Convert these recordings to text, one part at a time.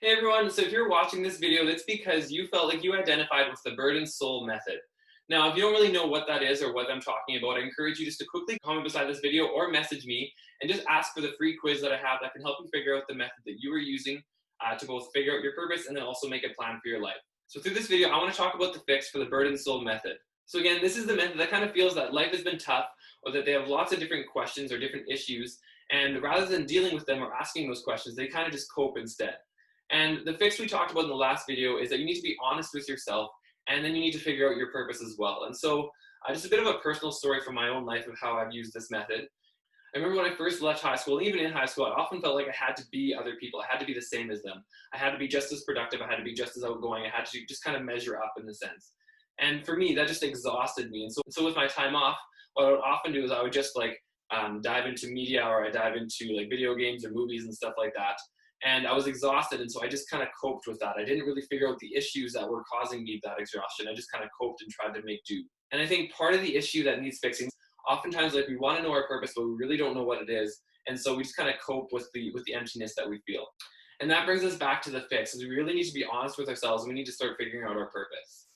Hey everyone, so if you're watching this video, that's because you felt like you identified with the bird and soul method. Now, if you don't really know what that is or what I'm talking about, I encourage you just to quickly comment beside this video or message me and just ask for the free quiz that I have that can help you figure out the method that you are using to both figure out your purpose and then also make a plan for your life. So through this video, I want to talk about the fix for the bird and soul method. So again, this is the method that kind of feels that life has been tough or that they have lots of different questions or different issues, and rather than dealing with them or asking those questions, they kind of just cope instead. And the fix we talked about in the last video is that you need to be honest with yourself, and then you need to figure out your purpose as well. And so just a bit of a personal story from my own life of how I've used this method. I remember when I first left high school, and even in high school, I often felt like I had to be other people. I had to be the same as them. I had to be just as productive. I had to be just as outgoing. I had to just kind of measure up in a sense. And for me, that just exhausted me. And so with my time off, what I would often do is I would just dive into media, or I dive into like video games or movies and stuff like that. And I was exhausted, and so I just kind of coped with that. I didn't really figure out the issues that were causing me that exhaustion. I just kind of coped and tried to make do. And I think part of the issue that needs fixing, oftentimes like we want to know our purpose, but we really don't know what it is. And so we just kind of cope with the emptiness that we feel. And that brings us back to the fix, is we really need to be honest with ourselves, and we need to start figuring out our purpose.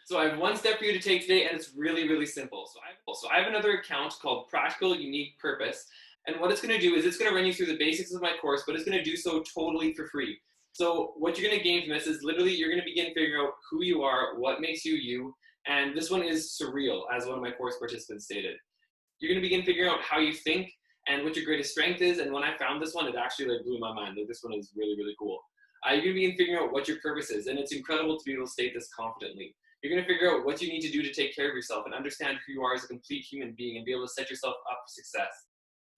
So I have one step for you to take today, and it's really, really simple. So I have another account called Practical Unique Purpose. And what it's going to do is it's going to run you through the basics of my course, but it's going to do so totally for free. So what you're going to gain from this is literally you're going to begin figuring out who you are, what makes you you. And this one is surreal, as one of my course participants stated. You're going to begin figuring out how you think and what your greatest strength is. And when I found this one, it actually blew my mind. This one is really, really cool. You're going to begin figuring out what your purpose is. And it's incredible to be able to state this confidently. You're going to figure out what you need to do to take care of yourself and understand who you are as a complete human being and be able to set yourself up for success.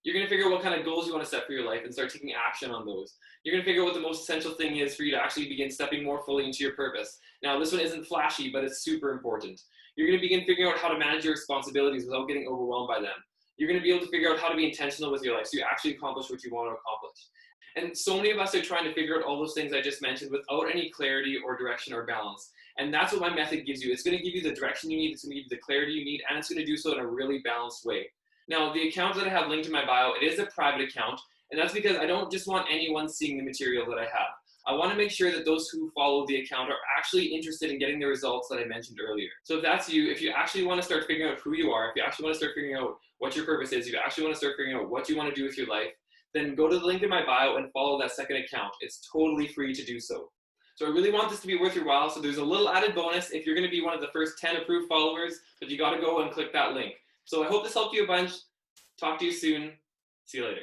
You're going to figure out what kind of goals you want to set for your life and start taking action on those. You're going to figure out what the most essential thing is for you to actually begin stepping more fully into your purpose. Now, this one isn't flashy, but it's super important. You're going to begin figuring out how to manage your responsibilities without getting overwhelmed by them. You're going to be able to figure out how to be intentional with your life so you actually accomplish what you want to accomplish. And so many of us are trying to figure out all those things I just mentioned without any clarity or direction or balance. And that's what my method gives you. It's going to give you the direction you need, it's going to give you the clarity you need, and it's going to do so in a really balanced way. Now, the account that I have linked in my bio, it is a private account, and that's because I don't just want anyone seeing the material that I have. I want to make sure that those who follow the account are actually interested in getting the results that I mentioned earlier. So if that's you, if you actually want to start figuring out who you are, if you actually want to start figuring out what your purpose is, if you actually want to start figuring out what you want to do with your life, then go to the link in my bio and follow that second account. It's totally free to do so. So I really want this to be worth your while, so there's a little added bonus if you're going to be one of the first 10 approved followers, but you got to go and click that link. So I hope this helped you a bunch. Talk to you soon. See you later.